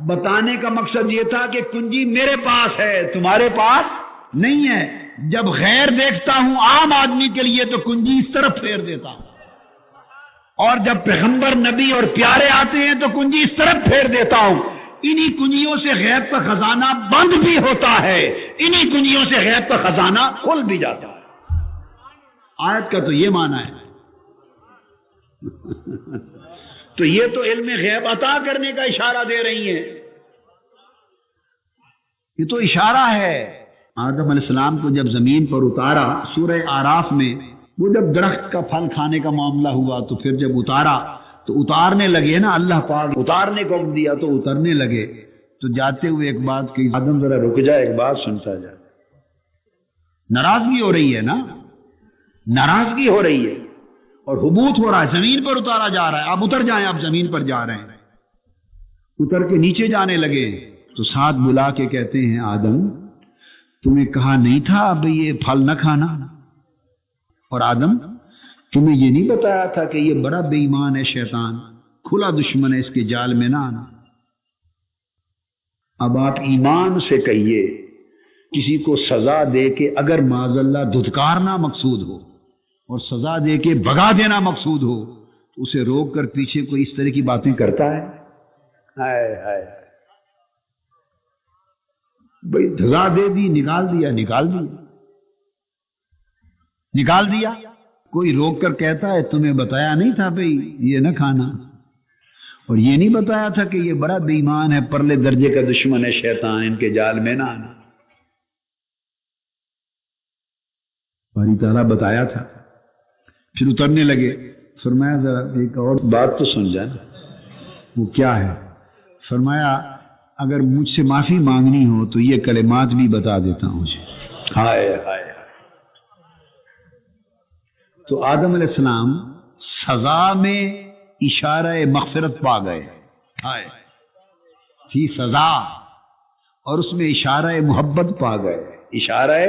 بتانے کا مقصد یہ تھا کہ کنجی میرے پاس ہے تمہارے پاس نہیں ہے. جب غیر دیکھتا ہوں عام آدمی کے لیے تو کنجی اس طرف پھیر دیتا ہوں, اور جب پیغمبر نبی اور پیارے آتے ہیں تو کنجی اس طرف پھیر دیتا ہوں. انہی کنجیوں سے غیب کا خزانہ بند بھی ہوتا ہے, انہی کنجیوں سے غیب کا خزانہ کھل بھی جاتا ہے. آیت کا تو یہ معنی ہے. تو یہ تو علم غیب عطا کرنے کا اشارہ دے رہی ہیں. یہ تو اشارہ ہے. آدم علیہ السلام کو جب زمین پر اتارا سورہ آراف میں, وہ جب درخت کا پھل کھانے کا معاملہ ہوا تو پھر جب اتارا تو اتارنے لگے نا, اللہ پاک اتارنے کو دیا تو اترنے لگے. تو جاتے ہوئے ایک بات کہ آدم ذرا رک جائے, ایک بات سنتا جا. ناراضگی ہو رہی ہے نا, ناراضگی ہو رہی ہے اور حبوط ہو رہا ہے, زمین پر اتارا جا رہا ہے. آپ اتر جائیں, آپ زمین پر جا رہے ہیں. اتر کے نیچے جانے لگے تو ساتھ بلا کے کہتے ہیں آدم تمہیں کہا نہیں تھا اب یہ پھل نہ کھانا, اور آدم تمہیں یہ نہیں بتایا تھا کہ یہ بڑا بے ایمان ہے, شیطان کھلا دشمن ہے, اس کے جال میں نہ آنا. اب آپ ایمان سے کہیے کسی کو سزا دے کے اگر معاذ اللہ دھتکارنا مقصود ہو اور سزا دے کے بھگا دینا مقصود ہو تو اسے روک کر پیچھے کوئی اس طرح کی باتیں کرتا ہے؟ ہائے ہائے بھائی سزا دے دی، نکال دیا، کوئی روک کر کہتا ہے تمہیں بتایا نہیں تھا بھائی یہ نہ کھانا، اور یہ نہیں بتایا تھا کہ یہ بڑا بے ایمان ہے، پرلے درجے کا دشمن ہے شیطان، ان کے جال میں نہ آنا، باری تعالیٰ بتایا تھا۔ پھر اترنے لگے، فرمایا ذرا ایک اور بات تو سن جائے، وہ کیا ہے؟ فرمایا اگر مجھ سے معافی مانگنی ہو تو یہ کلمات بھی بتا دیتا ہوں مجھے۔ ہائے ہائے، تو آدم علیہ السلام سزا میں اشارہ مغفرت پا گئے، ہائے تھی سزا، اور اس میں اشارہ محبت پا گئے، اشارہ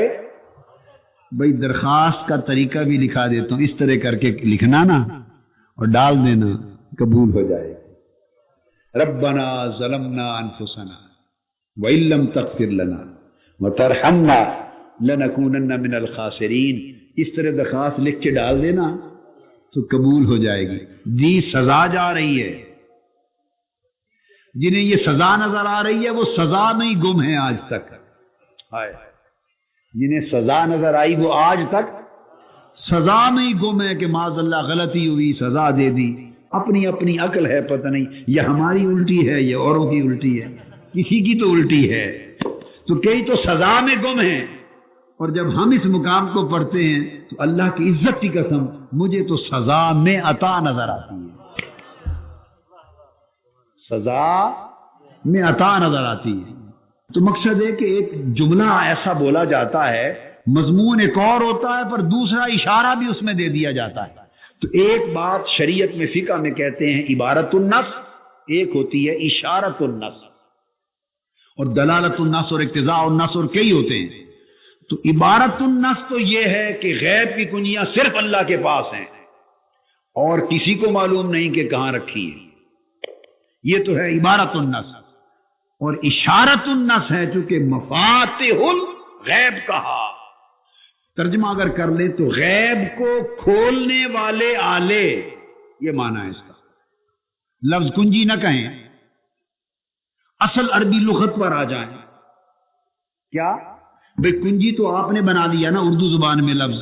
بھائی درخواست کا طریقہ بھی لکھا دیتا ہوں، اس طرح کر کے لکھنا نا اور ڈال دینا، قبول ہو جائے۔ ربنا ظلمنا انفسنا وان لم تغفر لنا وترحمنا لنکونن من الخاسرین، اس طرح درخواست لکھ کے ڈال دینا تو قبول ہو جائے گی۔ دی سزا جا رہی ہے، جنہیں یہ سزا نظر آ رہی ہے وہ سزا میں ہی گم ہے آج تک، جنہیں سزا نظر آئی وہ آج تک سزا میں ہی گم ہے کہ معاذ اللہ غلطی ہوئی سزا دے دی، اپنی اپنی عقل ہے، پتہ نہیں یہ ہماری الٹی ہے یہ اوروں کی الٹی ہے، کسی کی تو الٹی ہے، تو کئی تو سزا میں گم ہیں، اور جب ہم اس مقام کو پڑھتے ہیں تو اللہ کی عزت کی قسم مجھے تو سزا میں عطا نظر آتی ہے، سزا میں عطا نظر آتی ہے۔ تو مقصد ہے کہ ایک جملہ ایسا بولا جاتا ہے، مضمون ایک اور ہوتا ہے پر دوسرا اشارہ بھی اس میں دے دیا جاتا ہے۔ تو ایک بات شریعت میں فقہ میں کہتے ہیں عبارت النص، ایک ہوتی ہے اشارت النص، اور دلالت النص اور اقتضاء النص اور کئی ہوتے ہیں۔ تو عبارت النص تو یہ ہے کہ غیب کی کنجیاں صرف اللہ کے پاس ہیں اور کسی کو معلوم نہیں کہ کہاں رکھی ہے، یہ تو ہے عبارت النص۔ اور اشارت النص ہے چونکہ مفاتح الغیب کہا، ترجمہ اگر کر لیں تو غیب کو کھولنے والے آلے، یہ معنی ہے اس کا۔ لفظ کنجی نہ کہیں، اصل عربی لغت پر آ جائیں، کیا بھئی کنجی تو آپ نے بنا دیا نا اردو زبان میں لفظ،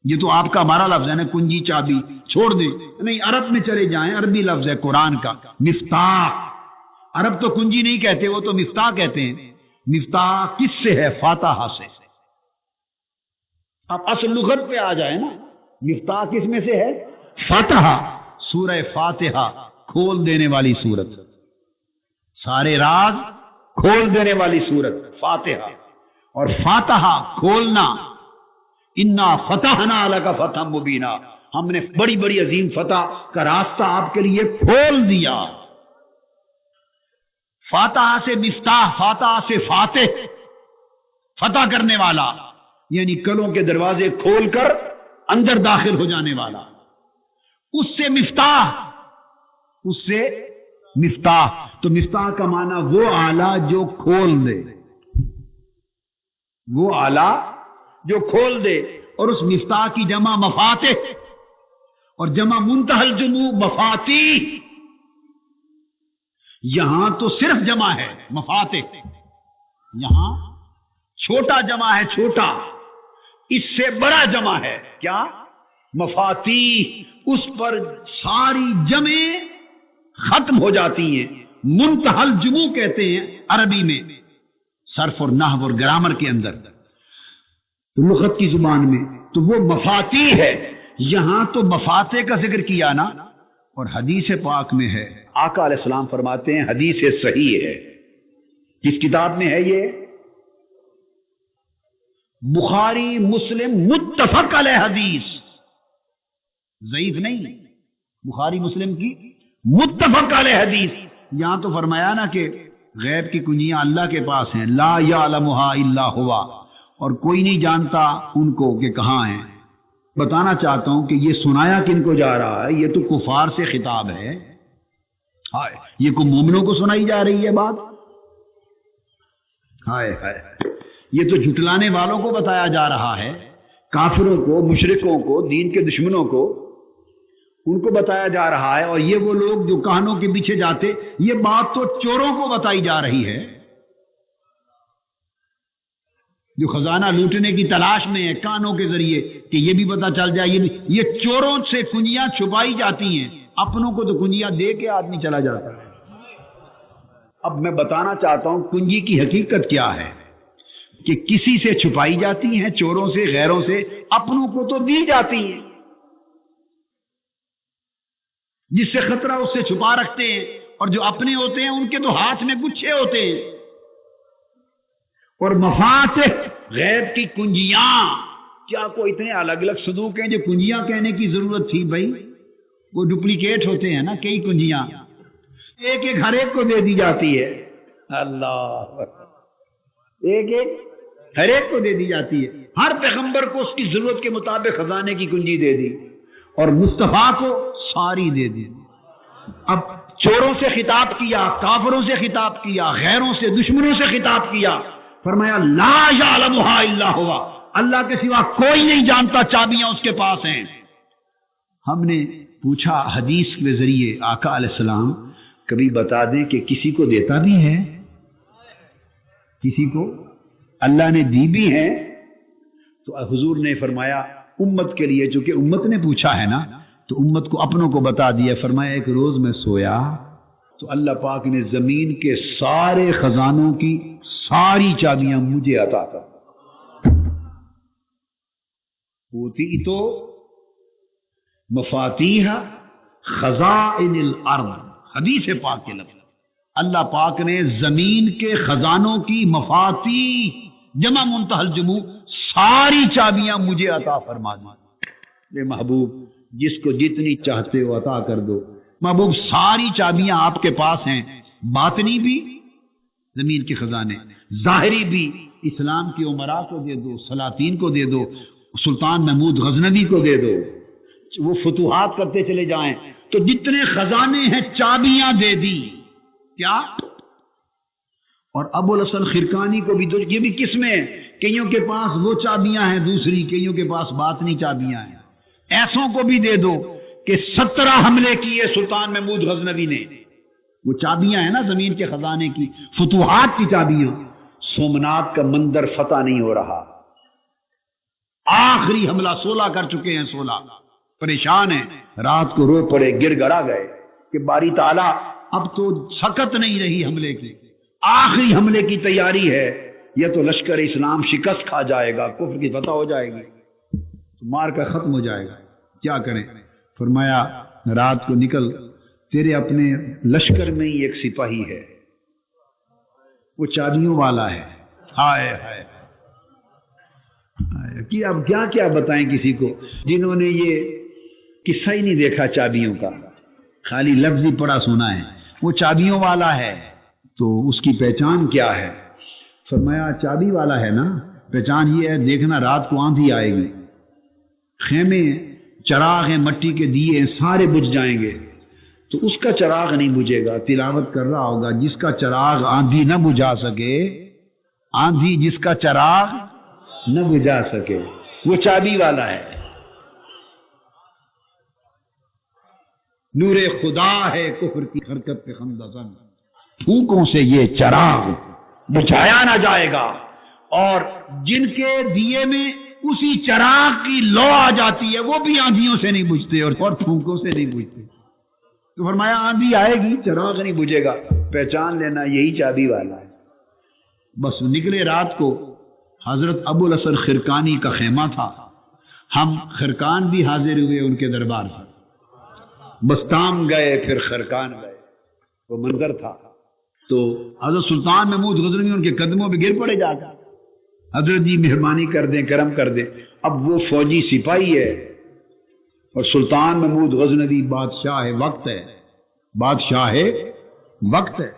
یہ تو آپ کا ہمارا لفظ ہے نا، کنجی چابی چھوڑ دیں، نہیں عرب میں چلے جائیں، عربی لفظ ہے قرآن کا مفتاح، عرب تو کنجی نہیں کہتے، وہ تو مفتاح کہتے ہیں۔ مفتاح کس سے ہے؟ فاتحہ سے۔ آپ اصل لغت پہ آ جائیں نا، مفتاح کس میں سے ہے؟ فاتحہ، سورہ فاتحہ کھول دینے والی سورت، سارے راز کھول دینے والی سورت فاتحہ، اور فاتحہ کھولنا، انا فتحنا لک فتحا مبینا، ہم نے بڑی بڑی عظیم فتح کا راستہ آپ کے لیے کھول دیا۔ فاتحہ سے مفتاح، فاتحہ سے فاتح، فتح کرنے والا، یعنی کلوں کے دروازے کھول کر اندر داخل ہو جانے والا، اس سے مفتاح، اس سے مفتاح۔ تو مفتاح کا معنی وہ آلہ جو کھول دے، وہ آلہ جو کھول دے، اور اس مفتاح کی جمع مفاتح، اور جمع منتہی الجموع مفاتیح، یہاں تو صرف جمع ہے مفاتح، یہاں چھوٹا جمع ہے، چھوٹا، اس سے بڑا جمع ہے کیا؟ مفاتیح، اس پر ساری جمعیں ختم ہو جاتی ہیں، منتہی الجموع کہتے ہیں عربی میں، صرف اور نحو اور گرامر کے اندر، تو لغت کی زبان میں تو وہ مفاتیح ہے۔ یہاں تو مفاتح کا ذکر کیا نا، اور حدیث پاک میں ہے، آقا علیہ السلام فرماتے ہیں حدیث صحیح ہے، کس کتاب میں ہے یہ؟ بخاری مسلم متفق علیہ حدیث، ضعیف نہیں، بخاری مسلم کی متفق علیہ حدیث۔ یہاں تو فرمایا نا کہ غیب کی کنجیاں اللہ کے پاس ہیں، لا یعلمھا الا ہوا، اور کوئی نہیں جانتا ان کو کہ کہاں ہیں۔ بتانا چاہتا ہوں کہ یہ سنایا کن کو جا رہا ہے؟ یہ تو کفار سے خطاب ہے، ہائے یہ کو مومنوں کو سنائی جا رہی ہے بات، ہائے ہائے۔ یہ تو جھٹلانے والوں کو بتایا جا رہا ہے، کافروں کو، مشرکوں کو، دین کے دشمنوں کو، ان کو بتایا جا رہا ہے۔ اور یہ وہ لوگ جو کہانوں کے پیچھے جاتے، یہ بات تو چوروں کو بتائی جا رہی ہے جو خزانہ لوٹنے کی تلاش میں ہے، کانوں کے ذریعے، کہ یہ بھی پتہ چل جائے۔ یہ چوروں سے کنجیاں چھپائی جاتی ہیں، اپنوں کو تو کنجیاں دے کے آدمی چلا جاتا ہے۔ اب میں بتانا چاہتا ہوں کنجی کی حقیقت کیا ہے، کہ کسی سے چھپائی جاتی ہیں، چوروں سے، غیروں سے، اپنوں کو تو دی جاتی ہیں۔ جس سے خطرہ اس سے چھپا رکھتے ہیں، اور جو اپنے ہوتے ہیں ان کے تو ہاتھ میں گچھے ہوتے ہیں۔ اور مفاتح غیب کی کنجیاں، کیا کوئی اتنے الگ الگ صندوق ہیں جو کنجیاں کہنے کی ضرورت تھی؟ بھائی وہ ڈپلیکیٹ ہوتے ہیں نا کئی کنجیاں، ایک ایک ہر ایک کو دے دی جاتی ہے۔ اللہ، ایک ایک ہر ایک کو دے دی جاتی ہے۔ ہر پیغمبر کو اس کی ضرورت کے مطابق خزانے کی کنجی دے دی، اور مصطفیٰ کو ساری دے دی۔ اب چوروں سے خطاب کیا، کافروں سے خطاب کیا، غیروں سے، دشمنوں سے خطاب کیا، فرمایا لا یعلمھا الا ہوا، اللہ کے سوا کوئی نہیں جانتا، چابیاں اس کے پاس ہیں۔ ہم نے پوچھا حدیث کے ذریعے آقا علیہ السلام کبھی بتا دیں کہ کسی کو دیتا بھی ہے، کسی کو اللہ نے دی بھی ہے؟ تو حضور نے فرمایا امت کے لیے، چونکہ امت نے پوچھا ہے نا تو امت کو اپنوں کو بتا دیا۔ فرمایا ایک روز میں سویا تو اللہ پاک نے زمین کے سارے خزانوں کی ساری چابیاں مجھے عطا کر ہوتی تو مفاتیح خزائن الارض، حدیث پاک کے لفظ، اللہ پاک نے زمین کے خزانوں کی مفاتیح جمع منتہی الجموع ساری چابیاں مجھے عطا فرما دی۔ اے محبوب جس کو جتنی چاہتے ہو عطا کر دو۔ محبوب ساری چابیاں آپ کے پاس ہیں، باطنی بھی زمین کے خزانے، ظاہری بھی اسلام کی امراء کو دے دو، سلاطین کو دے دو، سلطان محمود غزنوی کو دے دو، وہ فتوحات کرتے چلے جائیں تو جتنے خزانے ہیں چابیاں دے دی۔ کیا؟ اور ابو الحسن خرقانی کو بھی دو، یہ بھی قسمیں ہیں، کئیوں کے پاس وہ چابیاں ہیں دوسری، کئیوں کے پاس باطنی چابیاں ہیں۔ ایسوں کو بھی دے دو کہ 17 حملے کیے سلطان محمود غزنوی نے، وہ چابیاں ہیں نا زمین کے خزانے کی، فتوحات کی چابیاں۔ سومنات کا مندر فتح نہیں ہو رہا، آخری حملہ 16 کر چکے ہیں، 16 پریشان ہیں، رات کو رو پڑے، گر گڑا گئے کہ باری تعالیٰ اب تو سکت نہیں رہی حملے کی، آخری حملے کی تیاری ہے، یہ تو لشکر اسلام شکست کھا جائے گا، کفر کی فتح ہو جائے گی، مار کر ختم ہو جائے گا، کیا کریں؟ فرمایا رات کو نکل، تیرے اپنے لشکر میں ہی ایک سپاہی ہے، وہ چابیوں والا ہے۔ ہائے ہائے کہ اب کیا کیا بتائیں کسی کو جنہوں نے یہ قصہ ہی نہیں دیکھا چابیوں کا، خالی لفظ ہی پڑا سنا ہے۔ وہ چابیوں والا ہے تو اس کی پہچان کیا ہے؟ فرمایا چابی والا ہے نا، پہچان یہ ہے، دیکھنا رات کو آندھی آئے گی، خیمے چراغ ہیں، مٹی کے دیے ہیں، سارے بجھ جائیں گے، تو اس کا چراغ نہیں بجھے گا، تلاوت کر رہا ہوگا، جس کا چراغ آندھی نہ بجھا سکے، آندھی جس کا چراغ نہ بجھا سکے، وہ چابی والا ہے۔ نور خدا ہے کفر کی حرکت پہ خمدہ زن، پھونکوں سے یہ چراغ بجھایا نہ جائے گا، اور جن کے دیے میں اسی چراغ کی لو آ جاتی ہے وہ بھی آندھیوں سے نہیں بجھتے اور پھونکوں سے نہیں بجھتے۔ تو فرمایا آندھی آئے گی چراغ نہیں بجھے گا، پہچان لینا یہی چابی والا ہے۔ بس نکلے رات کو، حضرت ابو الحسن خرقانی کا خیمہ تھا، ہم خرقان بھی حاضر ہوئے ان کے دربار سے، بستام گئے پھر خرقان گئے، وہ منظر تھا۔ تو حضرت سلطان محمود غزنوی ان کے قدموں پہ گر پڑے جا کر، حضرت جی مہربانی کر دیں، کرم کر دیں۔ اب وہ فوجی سپاہی ہے اور سلطان محمود غزنوی بادشاہ وقت ہے، بادشاہ وقت ہے،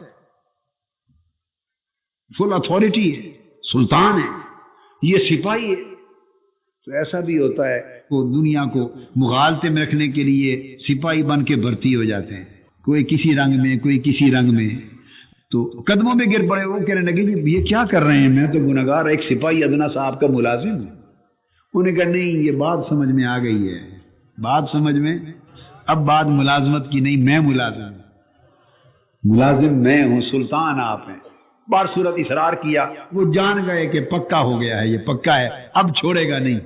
فل اتھارٹی ہے، سلطان ہے، یہ سپاہی ہے۔ تو ایسا بھی ہوتا ہے وہ دنیا کو مغالطے میں رکھنے کے لیے سپاہی بن کے بھرتی ہو جاتے ہیں، کوئی کسی رنگ میں، کوئی کسی رنگ میں۔ تو قدموں میں گر پڑے. وہ کہنے لگے جی یہ کیا کر رہے ہیں؟ میں تو گنہگار ایک سپاہی ادنا صاحب کا ملازم ہوں. انہیں کہا نہیں، یہ بات سمجھ میں آ گئی ہے، بات سمجھ میں. اب بات ملازمت کی نہیں، میں ملازم ہوں، ملازم میں ہوں، سلطان آپ ہیں. بار صورت اصرار کیا. وہ جان گئے کہ پکا ہو گیا ہے، یہ پکا ہے، اب چھوڑے گا نہیں.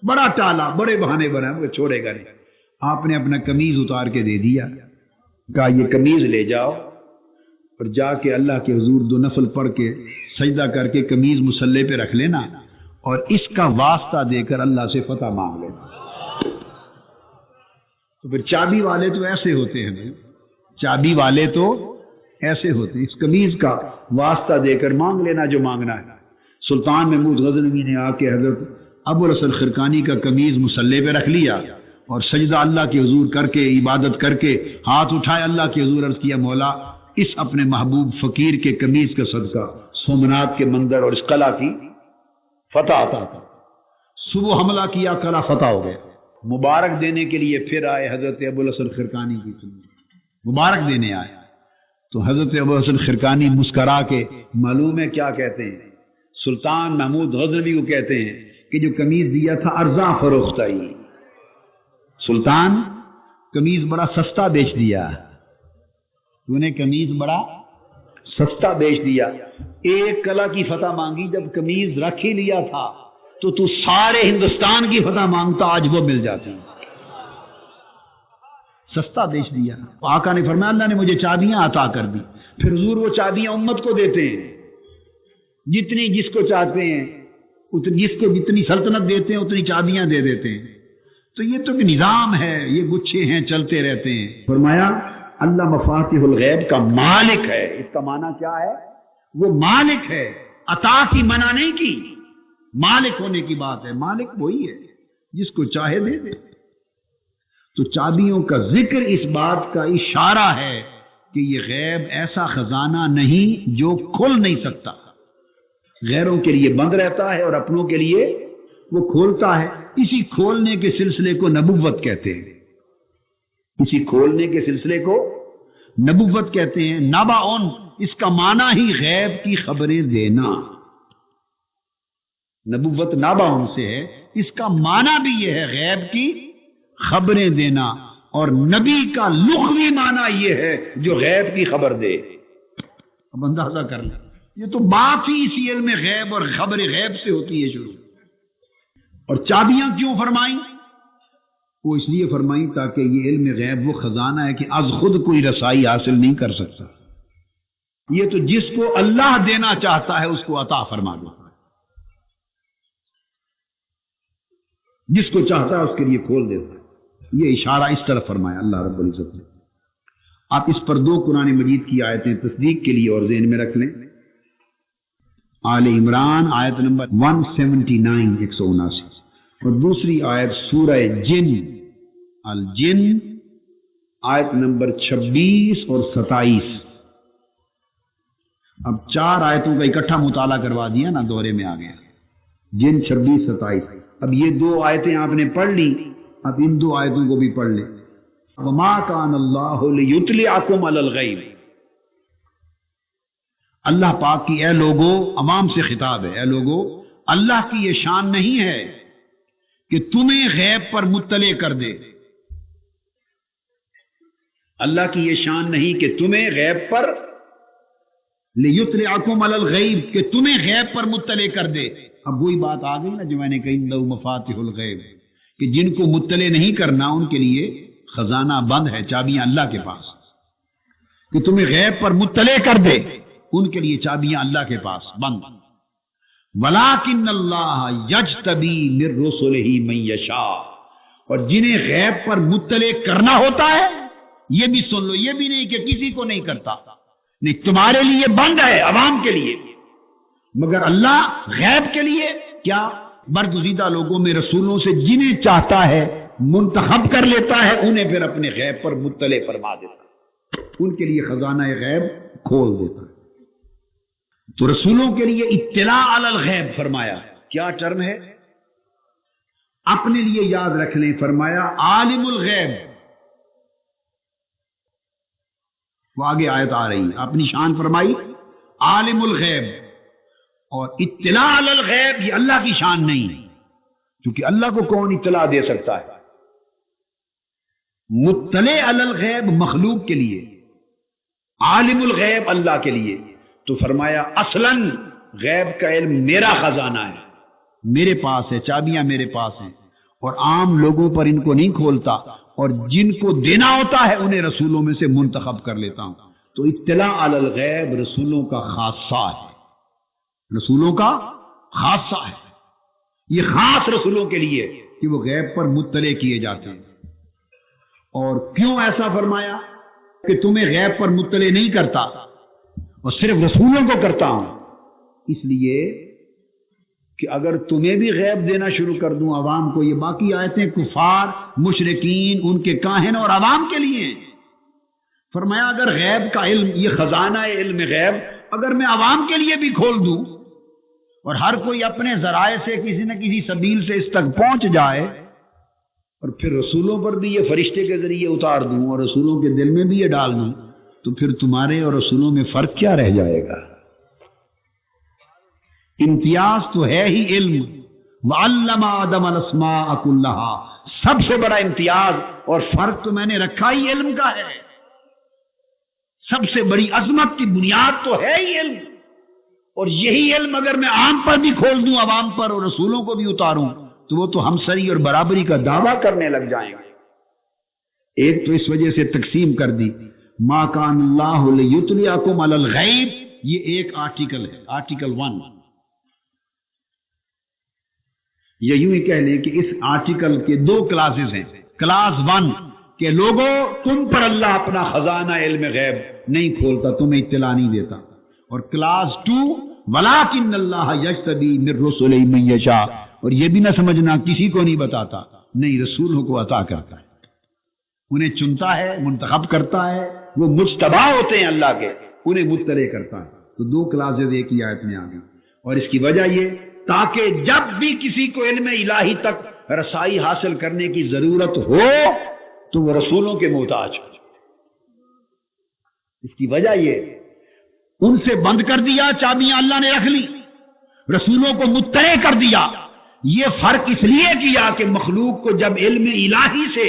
بڑا ٹالا، بڑے بہانے بنا، وہ چھوڑے گا نہیں. آپ نے اپنا قمیض اتار کے دے دیا. کہا یہ قمیض لے جاؤ اور جا کے اللہ کے حضور 2 نفل پڑھ کے سجدہ کر کے قمیض مصلے پہ رکھ لینا اور اس کا واسطہ دے کر اللہ سے فتح مانگ لینا. تو پھر چابی والے تو ایسے ہوتے ہیں، چابی والے تو ایسے ہوتے ہیں. اس قمیض کا واسطہ دے کر مانگ لینا جو مانگنا ہے. سلطان محمود غزنوی نے آ کے حضرت ابوالحسن خرقانی کا قمیض مصلے پہ رکھ لیا اور سجدہ اللہ کے حضور کر کے عبادت کر کے ہاتھ اٹھائے اللہ کے حضور، عرض کیا مولا اس اپنے محبوب فقیر کے قمیض کا صدقہ سومنات کے مندر اور اس قلعہ کی فتح عطا کر. صبح حملہ کیا، قلعہ فتح ہو گیا. مبارک دینے کے لیے پھر آئے حضرت ابوالحسن خرقانی کی خدمت، مبارک دینے آئے. تو حضرت ابوالحسن خرقانی مسکرا کے معلوم ہے کیا کہتے ہیں؟ سلطان محمود غزنوی کو کہتے ہیں کہ جو قمیض دیا تھا ارزاں فروخت آئی، سلطان قمیض بڑا سستا بیچ دیا، تو نے قمیض بڑا سستا بیچ دیا. ایک قلعہ کی فتح مانگی، جب قمیض رکھ ہی لیا تھا تو سارے ہندوستان کی فتح مانگتا، آج وہ مل جاتی. سستا بیچ دیا. آقا نے فرمایا اللہ نے مجھے چابیاں عطا کر دی. پھر حضور وہ چابیاں امت کو دیتے ہیں، جتنی جس کو چاہتے ہیں، جس کو جتنی سلطنت دیتے ہیں اتنی چابیاں دے دیتے ہیں. تو یہ تو نظام ہے، یہ گچھے ہیں چلتے رہتے ہیں. فرمایا اللہ مفاتیح الغیب کا مالک ہے. اس کا معنی کیا ہے؟ وہ مالک ہے، عطا کی منع نہیں کی، مالک ہونے کی بات ہے. مالک وہی ہے جس کو چاہے دے دے. تو چابیوں کا ذکر اس بات کا اشارہ ہے کہ یہ غیب ایسا خزانہ نہیں جو کھل نہیں سکتا، غیروں کے لیے بند رہتا ہے اور اپنوں کے لیے وہ کھولتا ہے. اسی کھولنے کے سلسلے کو نبوت کہتے ہیں. اسی کھولنے کے سلسلے کو نبوت کہتے ہیں. نباؤن اس کا معنی ہی غیب کی خبریں دینا. نبوت نباؤن سے ہے، اس کا معنی بھی یہ ہے غیب کی خبریں دینا. اور نبی کا لغوی معنی یہ ہے جو غیب کی خبر دے. اب اندازہ کر لیں، یہ تو بات ہی اسی علم غیب اور خبر غیب سے ہوتی ہے شروع. اور چابیاں کیوں فرمائیں؟ وہ اس لیے فرمائیں تاکہ یہ علم غیب وہ خزانہ ہے کہ از خود کوئی رسائی حاصل نہیں کر سکتا. یہ تو جس کو اللہ دینا چاہتا ہے اس کو عطا فرما دو، جس کو چاہتا ہے اس کے لیے کھول دیتا ہے. یہ اشارہ اس طرف فرمایا اللہ رب العزت نے. آپ اس پر 2 قرآن مجید کی آیتیں تصدیق کے لیے اور ذہن میں رکھ لیں. آل عمران آیت نمبر 179 179 اور دوسری آیت سورہ جن الجن آیت نمبر 26 اور 27. اب 4 آیتوں کا اکٹھا مطالعہ کروا دیا نا، دورے میں آ گیا. جن 26 27. اب یہ 2 آیتیں آپ نے پڑھ لی، اب ان 2 آیتوں کو بھی پڑھ لیں. وما کان اللہ لیطلعکم علی الغیب. اللہ پاک کی اے لوگو، عوام سے خطاب ہے، اے لوگو اللہ کی یہ شان نہیں ہے کہ تمہیں غیب پر مطلع کر دے. اللہ کی یہ شان نہیں کہ تمہیں غیب پر لیطلعکم علی الغیب، کہ تمہیں غیب پر مطلع کر دے. اب وہی بات آ گئی نا جو میں نے کہی لو مفاتیح الغیب، کہ جن کو مطلع نہیں کرنا ان کے لیے خزانہ بند ہے، چابیاں اللہ کے پاس. کہ تمہیں غیب پر مطلع کر دے ان کے لیے چابیاں اللہ کے پاس بند. وَلَٰكِنَّ اللَّهَ يَجْتَبِي مِن رُّسُلِهِ مَن يَشَاءُ. اور جنہیں غیب پر مطلع کرنا ہوتا ہے، یہ بھی سن لو، یہ بھی نہیں کہ کسی کو نہیں کرتا، نہیں، تمہارے لیے بند ہے، عوام کے لیے. مگر اللہ غیب کے لیے کیا برگزیدہ لوگوں میں رسولوں سے جنہیں چاہتا ہے منتخب کر لیتا ہے، انہیں پھر اپنے غیب پر مطلع فرما دیتا ہے، ان کے لیے خزانہ غیب کھول دیتا ہے. تو رسولوں کے لیے اطلاع علی الغیب فرمایا. کیا ٹرم ہے؟ اپنے لیے یاد رکھ لیں، فرمایا عالم الغیب. وہ آگے آیت آ رہی، اپنی شان فرمائی عالم الغیب اور اطلاع علی الغیب یہ اللہ کی شان نہیں ہے، کیونکہ اللہ کو کون اطلاع دے سکتا ہے؟ مطلع علی الغیب مخلوق کے لیے، عالم الغیب اللہ کے لیے. تو فرمایا اصلاً غیب کا علم میرا خزانہ ہے، میرے پاس ہے، چابیاں میرے پاس ہیں، اور عام لوگوں پر ان کو نہیں کھولتا، اور جن کو دینا ہوتا ہے انہیں رسولوں میں سے منتخب کر لیتا ہوں. تو اطلاع علی الغیب رسولوں کا خاصہ ہے، رسولوں کا خاصہ ہے. یہ خاص رسولوں کے لیے کہ وہ غیب پر مطلع کیے جاتے ہیں. اور کیوں ایسا فرمایا کہ تمہیں غیب پر مطلع نہیں کرتا اور صرف رسولوں کو کرتا ہوں؟ اس لیے کہ اگر تمہیں بھی غیب دینا شروع کر دوں عوام کو، یہ باقی آیتیں کفار، مشرکین، ان کے کاہن اور عوام کے لیے ہیں. فرمایا اگر غیب کا علم، یہ خزانہ علم غیب، اگر میں عوام کے لیے بھی کھول دوں اور ہر کوئی اپنے ذرائع سے کسی نہ کسی سبیل سے اس تک پہنچ جائے، اور پھر رسولوں پر بھی یہ فرشتے کے ذریعے اتار دوں اور رسولوں کے دل میں بھی یہ ڈال دوں، تو پھر تمہارے اور رسولوں میں فرق کیا رہ جائے گا؟ امتیاز تو ہے ہی علم. وَعَلَّمَ آدَمَ الْأَسْمَاءَ كُلَّهَا، سب سے بڑا امتیاز اور فرق تو میں نے رکھا ہی علم کا ہے. سب سے بڑی عظمت کی بنیاد تو ہے ہی علم، اور یہی علم اگر میں عام پر بھی کھول دوں، عوام پر، اور رسولوں کو بھی اتاروں، تو وہ تو ہمسری اور برابری کا دعویٰ کرنے لگ جائیں گے. ایک تو اس وجہ سے تقسیم کر دی، ما کان اللہ لیطلعکم علی الغیب، یہ ایک آرٹیکل ہے، آرٹیکل 1. یا یوں ہی کہہ لیں کہ اس آرٹیکل کے 2 کلاسز ہیں. کلاس 1 کہ لوگوں تم پر اللہ اپنا خزانہ علم غیب نہیں کھولتا، تمہیں اطلاع نہیں دیتا. اور کلاس 2 ولکن اللہ یجتبی من رسلہ من یشاء، اور یہ بھی نہ سمجھنا کسی کو نہیں بتاتا، نہیں، رسولوں کو عطا کرتا ہے، انہیں چنتا ہے، منتخب کرتا ہے، وہ مجتبی ہوتے ہیں اللہ کے، انہیں مطلع کرتا ہے. تو 2 کلاسز ایک ہی آیت میں آ گئی. اور اس کی وجہ یہ تاکہ جب بھی کسی کو علم الہی تک رسائی حاصل کرنے کی ضرورت ہو تو وہ رسولوں کے محتاج ہو. اس کی وجہ یہ ان سے بند کر دیا، چابیاں اللہ نے رکھ لی، رسولوں کو مطلع کر دیا. یہ فرق اس لیے کیا کہ مخلوق کو جب علم الہی سے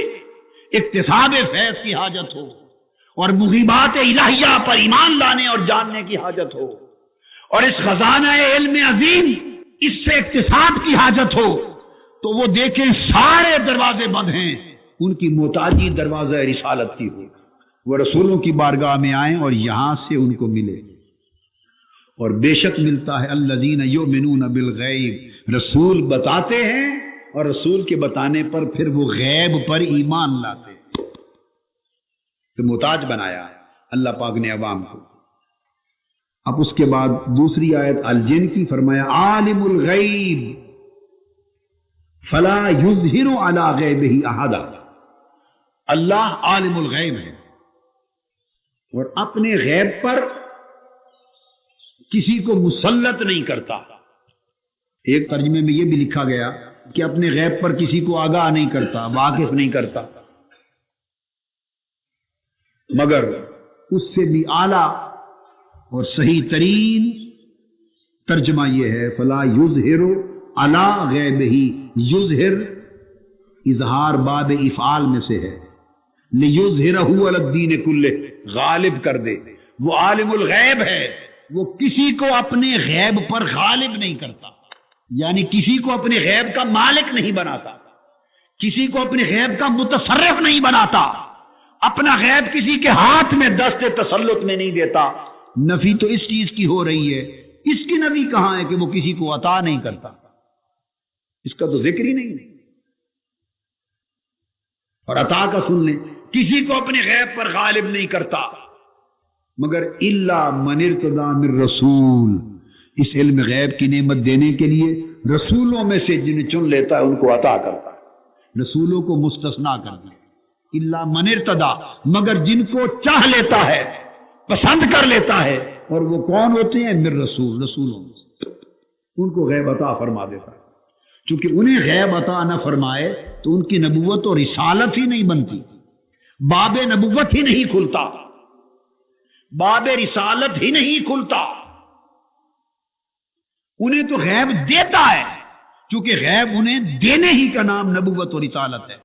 اکتساب فیض کی حاجت ہو اور مغیبات الہیہ پر ایمان لانے اور جاننے کی حاجت ہو، اور اس خزانہ علم عظیم اس سے اکتساب کی حاجت ہو، تو وہ دیکھیں سارے دروازے بند ہیں، ان کی محتاجی دروازہ رسالت کی ہو، وہ رسولوں کی بارگاہ میں آئیں اور یہاں سے ان کو ملے. اور بے شک ملتا ہے الذین یؤمنون بالغیب، رسول بتاتے ہیں اور رسول کے بتانے پر پھر وہ غیب پر ایمان لاتے ہیں. تو محتاج بنایا اللہ پاک نے عوام کو. اب اس کے بعد دوسری آیت الجن کی، فرمایا عالم الغیب فلا یظہر علی غیبہ احدا، اللہ عالم الغیب ہے اور اپنے غیب پر کسی کو مسلط نہیں کرتا. ایک ترجمے میں یہ بھی لکھا گیا کہ اپنے غیب پر کسی کو آگاہ نہیں کرتا، واقف نہیں کرتا، مگر اس سے بھی اعلیٰ اور صحیح ترین ترجمہ یہ ہے فلا یظہر علی غیبہ. یظہر اظہار باب افعال میں سے ہے، لیظہرہ علی الدین کلہ، غالب کر دے. وہ عالم الغیب ہے، وہ کسی کو اپنے غیب پر غالب نہیں کرتا، یعنی کسی کو اپنے غیب کا مالک نہیں بناتا، کسی کو اپنے غیب کا متصرف نہیں بناتا، اپنا غیب کسی کے ہاتھ میں دست تسلط میں نہیں دیتا. نفی تو اس چیز کی ہو رہی ہے، اس کی نفی کہاں ہے کہ وہ کسی کو عطا نہیں کرتا، اس کا تو ذکر ہی نہیں. اور عطا کا سن لیں، کسی کو اپنے غیب پر غالب نہیں کرتا مگر الا من ارتضی من رسول، اس علم غیب کی نعمت دینے کے لیے رسولوں میں سے جنہیں چن لیتا ہے ان کو عطا کرتا ہے، رسولوں کو مستثنا کر دیا. الا من ارتضی، مگر جن کو چاہ لیتا ہے، پسند کر لیتا ہے، اور وہ کون ہوتے ہیں؟ من رسول، رسولوں میں سے ان کو غیب عطا فرما دیتا ہے. چونکہ انہیں غیب عطا نہ فرمائے تو ان کی نبوت اور رسالت ہی نہیں بنتی، باب نبوت ہی نہیں کھلتا، باب رسالت ہی نہیں کھلتا. انہیں تو غیب دیتا ہے، کیونکہ غیب انہیں دینے ہی کا نام نبوت اور رسالت ہے۔